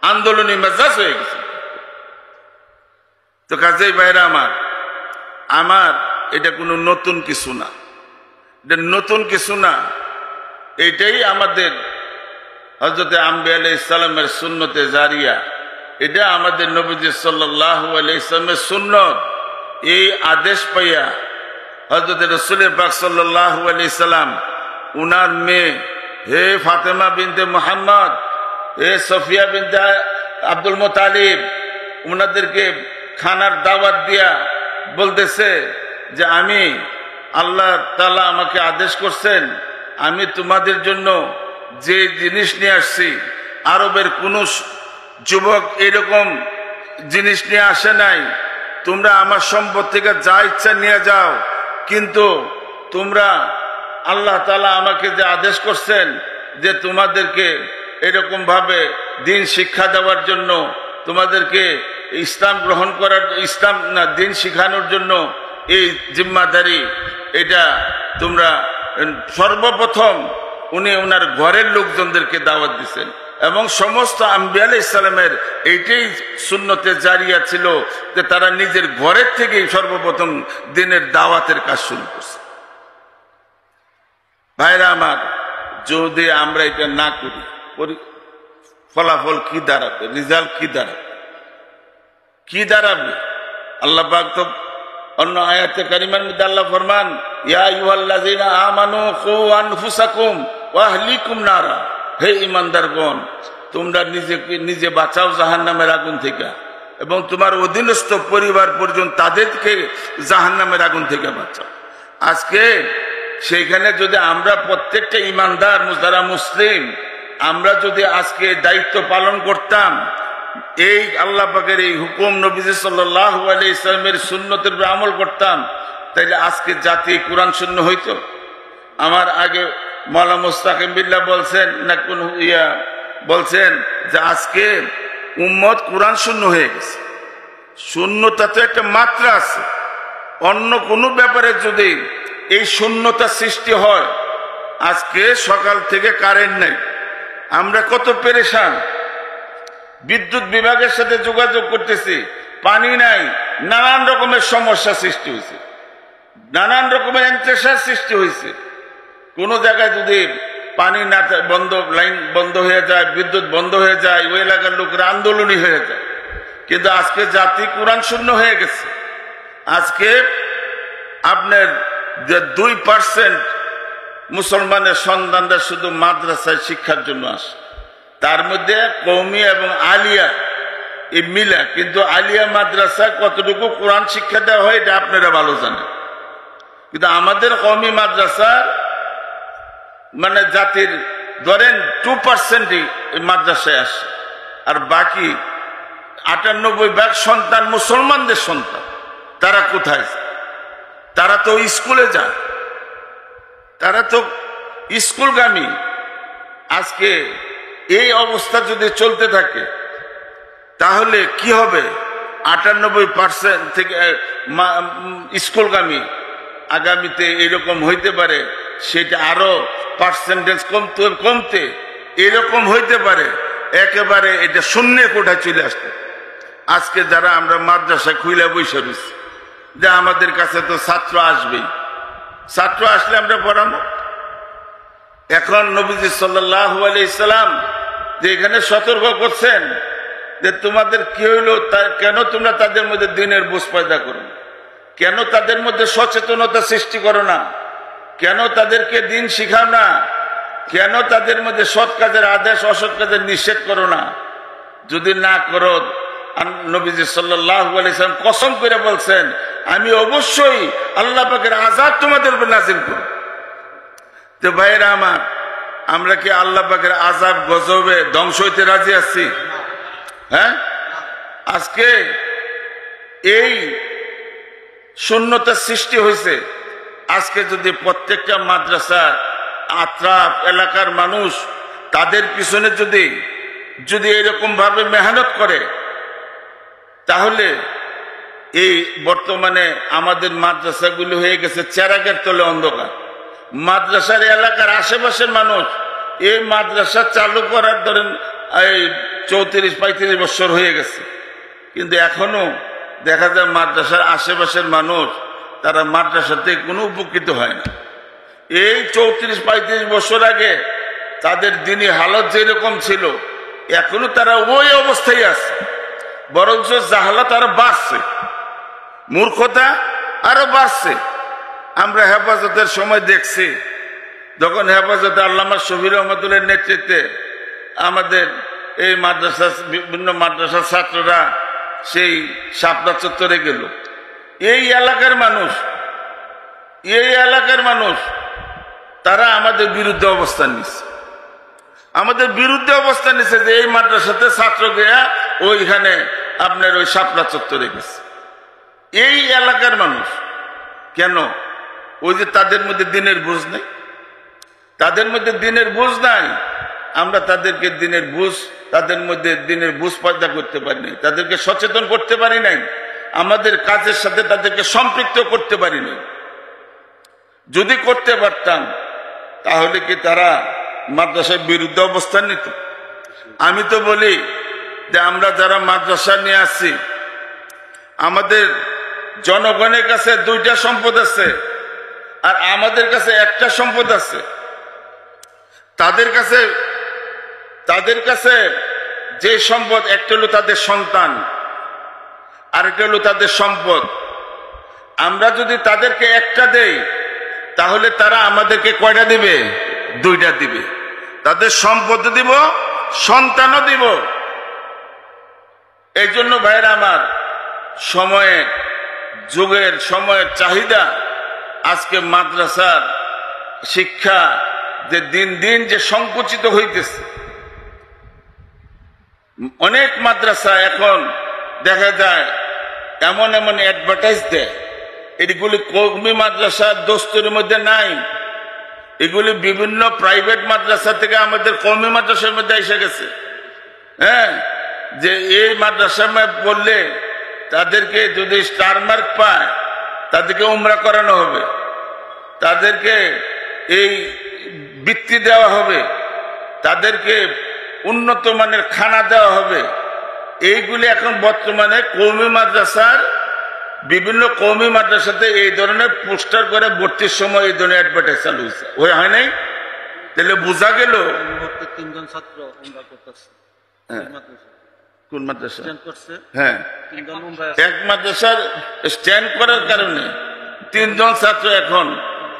আন্দোলনী মেজাজ হয়ে গেছে। তো কাজেই ভাইরা আমার এটা কোনো নতুন কিছু না, এটা নতুন কিছু না। এটাই আমাদের হযরতে আম্বিয়া আলাইহিস সালামের সুন্নতে জারিয়া, এটা আমাদের নবীজি সাল্লাল্লাহু আলাইহি সাল্লামের সুন্নত। এই আদেশ পাইয়া হযরতে রাসূল পাক সাল্লাল্লাহু আলাইহি সাল্লাম উনার মেয়ে হে ফাতেমা বিনতে মুহাম্মদ, হে সফিয়া বিনতে আব্দুল মুত্তালিব, উনাদেরকে খানার দাওয়াত দিয়া বলতেছে যে আমি, আল্লাহ তাআলা আমাকে আদেশ করছেন, আমি তোমাদের জন্য যে জিনিস নিয়ে আসছি আরবের কোন যুবক এরকম জিনিস নিয়ে আসে নাই, তোমরা আমার সম্পদ থেকে যা ইচ্ছা নিয়ে যাও, কিন্তু তোমরা আল্লাহ তাআলা আমাকে যে আদেশ করছেন যে তোমাদেরকে এরকম ভাবে দিন শিক্ষা দেওয়ার জন্য, তোমাদেরকে ইসলাম গ্রহণ করার, ইসলাম না দিন শিখানোর জন্য এই জিম্মাদারি, এটা তোমরা সর্বপ্রথম উনি ওনার ঘরের লোকজনদেরকে দাওয়াত দিচ্ছেন। এবং সমস্ত আম্বিয়া আলাইহিস সালামের এইটাই সুন্নতে জারিয়া ছিল যে তারা নিজের ঘরের থেকেই সর্বপ্রথম দিনের দাওয়াতের কাজ শুরু করছে। ভাইরা আমার, যদি আমরা এটা না করি, ফলাফল কি দাঁড়াবে, রেজাল্ট কি দাঁড়াবে, কি দাঁড়াবে? আল্লাহ পাক তো অন্য আয়াতে কারিমার মধ্যে আল্লাহ ফরমান, ইয়া আইয়ুহাল্লাযীনা আমানু কু আনফুসাকুম ওয়া আহলিকুম নারা, হে ঈমানদারগণ, তোমরা নিজে বাঁচাও জাহান্নামের আগুন থেকে, এবং তোমার অধীনস্থ পরিবার পর্যন্ত তাদেরকে জাহান্নামের আগুন থেকে বাঁচাও। আজকে সেইখানে যদি আমরা প্রত্যেকটা ঈমানদার যারা মুসলিম, আমরা যদি আজকে দায়িত্ব পালন করতাম, এই আল্লাহ পাকের এই হুকুম, নবীজি সাল্লাল্লাহু আলাইহি সাল্লামের সুন্নতের উপর আমল করতাম, তাইলে আজকে জাতি কোরআন শূন্য হইতো। আমার আগে মাওলানা মুস্তাকিম বিল্লাহ বলছেন না কোন বলছেন যে আজকে উম্মত কোরআন শূন্য হয়ে গেছে। শূন্যতা তো একটা মাত্রা আছে, অন্য কোনো ব্যাপারে যদি এই শূন্যতা সৃষ্টি হয়, আজকে সকাল থেকে কারেন্ট নেই, আমরা কত পেরেশান, বিদ্যুৎ বিভাগের সাথে যোগাযোগ করতেছি, পানি নাই, নানান রকমের সমস্যা সৃষ্টি হয়েছে, নানান রকমের ইন্তেশার সৃষ্টি হয়েছে। কোন জায়গায় যদি পানি না বন্ধ, লাইন বন্ধ হয়ে যায়, বিদ্যুৎ বন্ধ হয়ে যায়, ওই এলাকার লোকেরা আন্দোলনই হয়ে যায়। কিন্তু আজকে জাতি কোরআন শূন্য হয়ে গেছে। আজকে আপনার যে 2% মুসলমানের সন্তানরা শুধু মাদ্রাসায় শিক্ষার জন্য আসে, তার মধ্যে কওমি এবং আলিয়া এই মিলা, কিন্তু আলিয়া মাদ্রাসা কতটুকু কোরআন শিক্ষা দেওয়া হয় এটা আপনারা ভালো জানেন। কিন্তু আমাদের কওমি মাদ্রাসার মানে জাতির ধরেন 2%ই মাদ্রাসায় আসে, আর বাকি 98% সন্তান মুসলমানদের সন্তান। তারা কোথায়? তারা তো স্কুলে যায়, তারা তো স্কুলগামী। আজকে এই অবস্থা যদি চলতে থাকে তাহলে কি হবে? 98% থেকে স্কুলগামী, আগামীতে এরকম হইতে পারে, সেটা আরো পার্সেন্টেজ কমতে এরকম হইতে পারে, একেবারে এটা শূন্যের কোঠায় চলে আসতে। আজকে যারা আমরা মাদ্রাসা খুইলা বসে রয়েছি যে আমাদের কাছে তো ছাত্র আসবেই, ছাত্র আসলে আমরা পড়াবো। এখন নবীজি সাল্লাল্লাহু আলাইহি সাল্লাম যে এখানে সতর্ক করছেন যে তোমাদের কি হইল, কেন তোমরা তাদের মধ্যে দিনের বোঝ পয়দা করো, কেন তাদের মধ্যে সচেতনতা সৃষ্টি করো না, কেন তাদেরকে দিন শিখাও না, কেন তাদের মধ্যে সৎ কাজের আদেশ অসৎ কাজের নিষেধ করো না? যদি না করো, নবীজি সাল্লাল্লাহু আলাইহি সাল্লাম কসম করে বলছেন, আমি অবশ্যই আল্লাহ পাকের আযাব তোমাদের উপর নাযিল করব। তো ভাইরা আমার, আমরা কি আল্লাহ পাকের আযাব গজবে ধ্বংস হইতে রাজি আছি? হ্যাঁ, আজকে এই শূন্যতা সৃষ্টি হয়েছে। আজকে যদি প্রত্যেকটা মাদ্রাসা আত্রাফ এলাকার মানুষ তাদের পিছনে যদি এরকম ভাবে মেহনত করে, তাহলে এই বর্তমানে আমাদের মাদ্রাসাগুলো হয়ে গেছে চেরাগের তলে অন্ধকার। মাদ্রাসার এলাকার আশেপাশের মানুষ এই মাদ্রাসা চালু করার ধরেন এই 34-35 বছর হয়ে গেছে, কিন্তু এখনো দেখা যায় মাদ্রাসার আশেপাশের মানুষ তারা মাদ্রাসাতে কোনো উপকৃত হয় না। এই 34-35 বছর আগে তাদের দিনী হালত যেরকম ছিল, এখনো তারা ওই অবস্থায় আছে, বরঞ্চ জাহালাত আরো বাড়ছে, মূর্খতা আরো বাড়ছে। আমরা হেফাজতের সময় দেখছি, যখন হেফাজতে আল্লামা শফি রহমতুল্লাহর নেতৃত্বে আমাদের এই মাদ্রাসা, বিভিন্ন মাদ্রাসার ছাত্ররা সেই শাপলা চত্বরে গেল, এই এলাকার মানুষ তারা আমাদের বিরুদ্ধে অবস্থান নিচ্ছে। আমাদের বিরুদ্ধে অবস্থান নিচ্ছে যে এই মাদ্রাসাতে ছাত্র গিয়া ওইখানে আপনার ওই শাপলা চত্বরে গেছে। এই এলাকার মানুষ কেন? ওই যে তাদের মধ্যে দিনের বুঝ নেই, তাদের মধ্যে দিনের বুঝ নাই। আমরা তাদেরকে দিনের বুঝ, তাদের মধ্যে দিনের বুঝ পয়দা করতে পারি নাই, তাদেরকে সচেতন করতে পারি নাই, আমাদের কাজের সাথে তাদেরকে সম্পৃক্ত করতে পারি নাই। যদি করতে পারতাম তাহলে কি তারা মাদ্রাসার বিরুদ্ধে অবস্থান নিত? আমি তো বলি যে আমরা যারা মাদ্রাসা নিয়ে আসছি, আমাদের জনগণের কাছে দুইটা সম্পদ আছে আর আমাদের কাছে একটা সম্পদ আছে। তাদের কাছে যে সম্পদ, একটা হলো তাদের সন্তান, আরেকটা হলো তাদের সম্পদ। আমরা যদি তাদেরকে একটা দেই তাহলে তারা আমাদেরকে কয়টা দিবে? দুইটা দিবে। তাদের সম্পদ দিব, সন্তানও দিব। এই জন্য ভাইরা আমার, সময়ের যুগের সময়ের চাহিদা, আজকে মাদ্রাসার শিক্ষা যে দিন দিন যে সংকুচিত হইতেছে। অনেক মাদ্রাসা এখন দেখা যায় এমন এমন অ্যাডভার্টাইজ দেয়, এগুলি কওমি মাদ্রাসার দস্তুরের মধ্যে নাই, এগুলি বিভিন্ন প্রাইভেট মাদ্রাসা থেকে আমাদের কওমি মাদ্রাসার মধ্যে এসে গেছে। হ্যাঁ, যে এই মাদ্রাসায় পড়লে তাদেরকে যদি স্টার মার্ক পায় তাদেরকে উমরা করানো হবে, তাদেরকে এই বৃত্তি দেওয়া হবে, তাদেরকে উন্নত মানের খানা দেওয়া হবে। এইগুলি এখন বর্তমানে কওমি মাদ্রাসার, বিভিন্ন কওমি মাদ্রাসাতে এই ধরনের পোস্টার করে ভর্তির সময় এই ধরনের অ্যাডভার্টাইজ চালু হয়েছে। হয় নাই? তাহলে বোঝা গেল 3 জন ছাত্র উমরা করতেছে। কোন মাদ্রাসা? করছে। হ্যাঁ, 3 জন উমরা। এক মাদ্রাসার স্ট্যান্ড করার কারণে 3 জন ছাত্র এখন,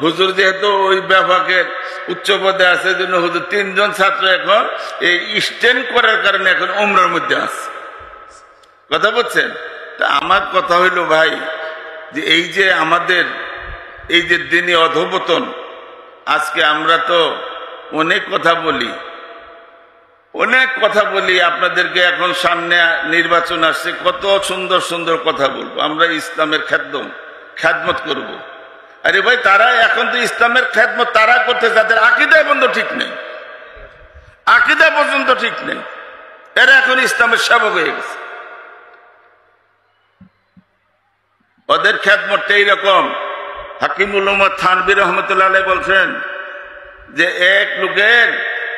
হুজুর যেহেতু ওই বিভাগের উচ্চ পদে আছে, জন্য হুজুর 3 জন ছাত্র এখন এই স্ট্যান্ড করার কারণে এখন উমরার মধ্যে আছে। কথা বলছেন? তা আমার কথা হইল ভাই, যে এই যে আমাদের এই যে দিনই অধঃপতন, আজকে আমরা তো অনেক কথা বলি, আপনাদেরকে এখন সামনে নির্বাচন আসছে, কত সুন্দর সুন্দর কথা বলবো, আমরা ইসলামের খ্যাদমত করব। আরে ভাই, তারা এখন তো ইসলামের খ্যাদমত তারা করতে, যাদের আকীদা পর্যন্ত ঠিক নেই, আকীদা পর্যন্ত ঠিক নেই, এরা এখন ইসলামের সেবক হয়ে গেছে। ওদের খ্যাদমতটা এইরকম। হাকিমুল উম্মত থানভী রহমতুল্লাহ আলাইহি বলছেন যে এক লোকের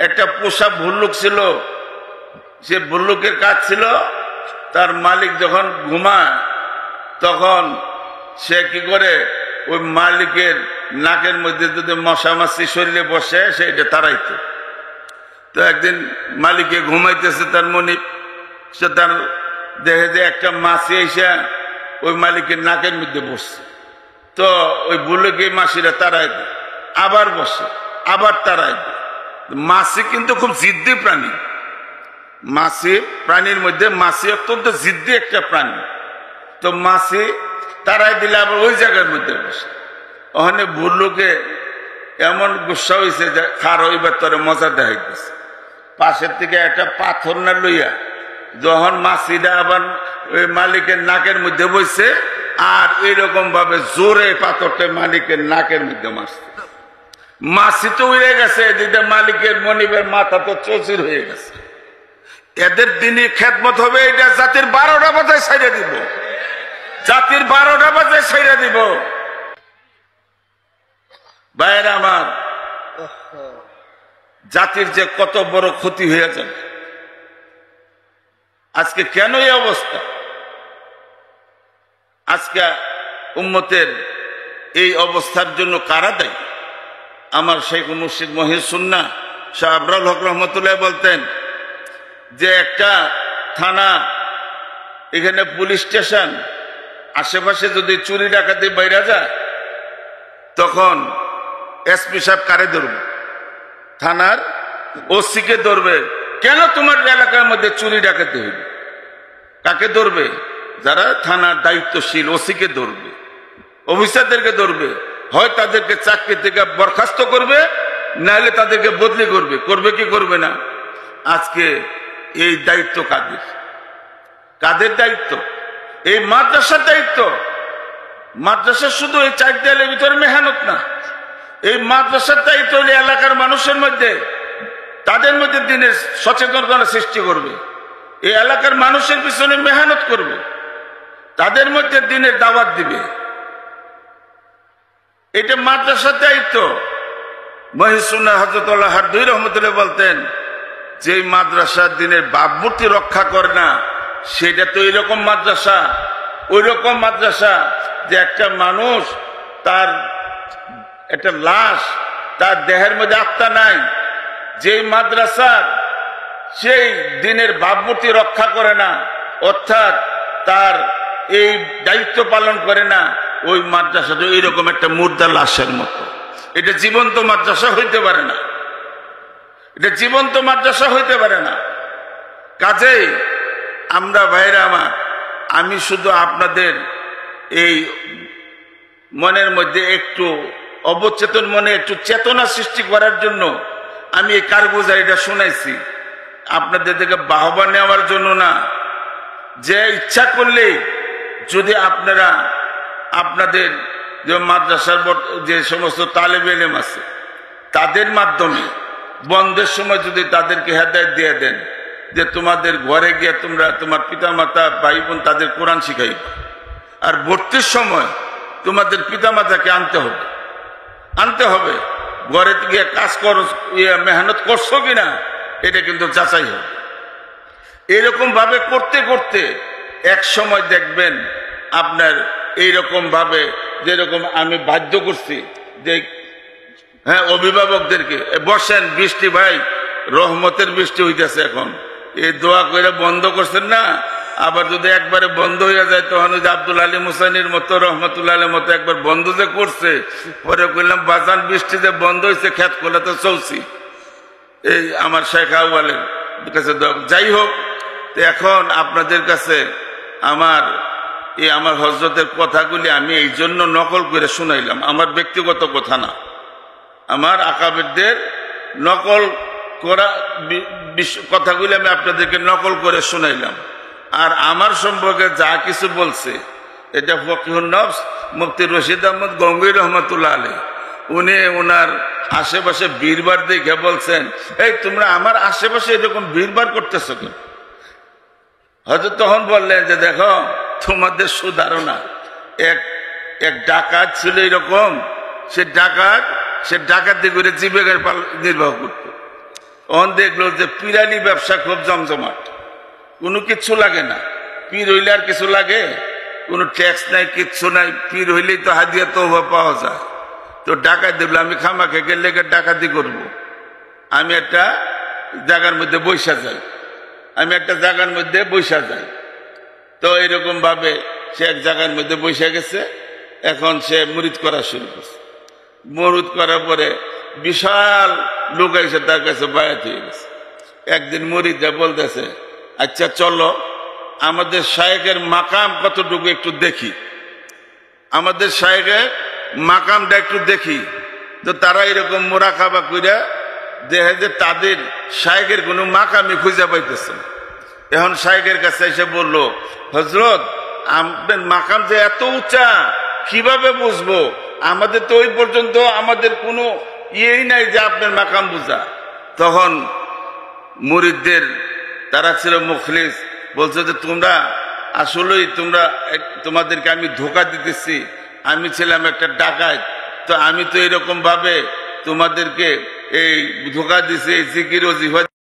একটা পোষা ভুল্লুক ছিল, সে ভুল্লুকের কাজ ছিল, তার মালিক যখন ঘুমায় তখন সে কি করে, ওই মালিকের নাকের মধ্যে যদি মশা মাছি শরীরে বসে সেটা তাড়াইতো। তো একদিন মালিকে ঘুমাইতেছে, তার মনিব, সে তার দেখে যে একটা মাছি এসে ওই মালিকের নাকের মধ্যে বসছে। তো ওই ভুল্লুকে মাছিরা তাড়াই দেয়, আবার বসে, আবার তাড়াই দেয়। মাছি কিন্তু খুব জিদ্দি প্রাণী, প্রাণীর মধ্যে মাছি অত্যন্ত জিদ্দি একটা প্রাণী। তো মাছি তারাই দিলে আবার ওই জায়গার মধ্যে বসে। ওখানে ভুল্লুকে এমন গুসা হয়েছে যে খার হইবার তরে মজা দেখাইতেছে, পাশের থেকে একটা পাথর না লইয়া যখন মাছিটা আবার ওই মালিকের নাকের মধ্যে বসছে, আর এইরকম ভাবে জোরে পাথরটা মালিকের নাকের মধ্যে মারছে। মাছি তো উড়ে গেছে, এদিকে মালিকের মনিবের মাথা তো চৌচির হয়ে গেছে। এদের দিনই খেদমত হবে, এটা জাতির 12টা বাজায় ছাইড়া দিব, জাতির 12টা বাজায় ছাইড়া দিব। ভাইয়েরা আমার, জাতির যে কত বড় ক্ষতি হয়ে যাবে। আজকে কেন এই অবস্থা? আজকে উম্মতের এই অবস্থার জন্য কারা দায়ী? আমার শেখ মুর্শিদ মহিউদ্দিন শাহ আবরারুল হক রহমতুল্লাহ বলতেন যে একটা থানা, এখানে পুলিশ স্টেশন, আশেপাশে যদি চুরি ডাকাতি বাইরে যায় তখন এসপি সাহেব কারে ধরবে? থানার ওসিকে ধরবে। কেন তোমার এলাকার মধ্যে চুরি ডাকাতি হইবে? কাকে ধরবে? যারা থানার দায়িত্বশীল, ওসিকে ধরবে, অফিসারদেরকে ধরবে। হয় তাদেরকে চাকরি থেকে বরখাস্ত করবে, নাহলে তাদেরকে বদলি করবে, করবে কি করবে না। আজকে এই দায়িত্ব কাদের? কাদের দায়িত্ব? এই মাদ্রাসার দায়িত্ব। মাদ্রাসা শুধু এই 4 দেয়ালের ভিতরে মেহনত না, এই মাদ্রাসার দায়িত্ব হলে এলাকার মানুষের মধ্যে, তাদের মধ্যে দিনের সচেতনতা সৃষ্টি করবে, এই এলাকার মানুষের পিছনে মেহনত করবে, তাদের মধ্যে দিনের দাওয়াত দিবে। এটা মাদ্রাসার দায়িত্ব। মহিসুন্নাহ হযরত আল্লাহ হারদুই রহমতুল্লাহ বলতেন যে মাদ্রাসার দিনের ভাবমূর্তি রক্ষা করে না, সেটা তো এইরকম মাদ্রাসা, ওই রকম মাদ্রাসা যে একটা মানুষ, তার একটা লাশ, তার দেহের মধ্যে আত্মা নাই, যেই মাদ্রাসার সেই দিনের ভাবমূর্তি রক্ষা করে না, অর্থাৎ তার এই দায়িত্ব পালন করে না, ওই মাদ্রাসাটা এইরকম একটা মুর্দা লাশের মতো। এটা জীবন্ত মাদ্রাসা হইতে পারে না, এটা জীবন্ত মাদ্রাসা হইতে পারে না। কাজেই আমরা ভাইরা আমার, আমি শুধু আপনাদের এই মনের মধ্যে একটু অবচেতন মনে একটু চেতনা সৃষ্টি করার জন্য আমি এই কারগুজারিটা শুনাইছি, আপনাদের থেকে বাহবা নেওয়ার জন্য না। যে ইচ্ছা করলে যদি আপনারা আপনাদের যে মাদ্রাসার যে সমস্ত তালেবে ইলম আছে তাদের মাধ্যমে বন্ধের সময় যদি তাদেরকে হেদায়েত দিয়ে দেন যে তোমাদের ঘরে গিয়ে তোমরা তোমার পিতামাতা ভাই বোন তাদের কোরআন শিখাইবে, আর ভর্তির সময় তোমাদের পিতামাতাকে আনতে হবে, ঘরে গিয়ে কাজ করো, মেহনত করছো কিনা এটা কিন্তু যাচাই হবে। এরকম ভাবে করতে করতে এক সময় দেখবেন আপনার এইরকম ভাবে, যেরকম আমি বাধ্য করছি যে হ্যাঁ অভিভাবকদেরকে বসেন, বৃষ্টি ভাই রহমতের বৃষ্টি হইতেছে, এখন এই দোয়া করে বন্ধ করছেন না, আবার যদি একবারে বন্ধ হয়ে যায় তখন ওই যে আব্দুল আলী মুসানির মতো রহমতুল্লাহ আলীর মতো একবার বন্ধ যে করছে, পরে বললাম বাজান বৃষ্টি যে বন্ধ হয়েছে খেত খোলা তো চলছি, এই আমার শেখ আউয়ালের কাছে। যাই হোক, এখন আপনাদের কাছে আমার হযরতের কথাগুলি আমি এই জন্য নকল করে শুনাইলাম, আমার ব্যক্তিগত কথা না, আমার আকাবেরদের নকল করা কথাগুলি আমি আপনাদেরকে নকল করে শুনাইলাম। আর আমার সম্পর্কে যা কিছু বলছে এটা ফকিহুন নফস মুফতি রশিদ আহমদ গঙ্গুই রহমতুল্লাহ আলাইহি, উনি ওনার আশেপাশে বীরবার দেখে বলছেন, এই তোমরা আমার আশেপাশে এরকম বীরবার করতেছ কেন? হয়তো তখন বললেন যে দেখো তোমাদের সুধারণা, এক ডাকাত ছিল এরকম, সে ডাকাতি করে জীবিকা নির্বাহ করত। তখন দেখলো যে পিরানি ব্যবসা খুব জমজমাট, কোনো কিচ্ছু লাগে না, পীর হইলে আর কিছু লাগে? কোনো ট্যাক্স নাই, কিচ্ছু নাই, পীর হইলেই তো হাদিয়া তওবা পাওয়া যায়। তো ডাকাত দেখলো আমি খামাখে গেলে ডাকাতি করব, আমি একটা জায়গার মধ্যে বৈশা যাই, তো এরকম ভাবে সে এক জায়গার মধ্যে বৈশা গেছে। এখন সে মুরিদ করা শুরু করছে, মুরিদ করার পরে বিশাল লোক এসে তার কাছে বায়াত হয়ে গেছে। একদিন মুরিদ যা বলতেছে, আচ্ছা চলো আমাদের শায়েখের মাকাম কতটুকু একটু দেখি, আমাদের শায়েখের মাকামটা একটু দেখি। তো তারা এরকম মোরাকাবা কইরা দেখে যে তাদের শায়েখের কোনো মাকামই খুঁজে পাইতেছে না। এখন শায়েখের কাছে এসে বললো, হযরত আপনার মাকাম যে এত উঁচা কিভাবে বুঝবো? আমাদের তো ওই পর্যন্ত আমাদের কোনো ইয়েই নাই যে আপনার মাকাম বুঝা। তখন মুরিদদের তারা ছিল মুখলিস, বলছে যে তোমরা আসলেই তোমাদেরকে আমি ধোকা দিতেছি, আমি ছিলাম একটা ডাকাত, তো আমি তো এরকম ভাবে তোমাদেরকে এই ধোকা দিছি, এই জিকির ও জিফা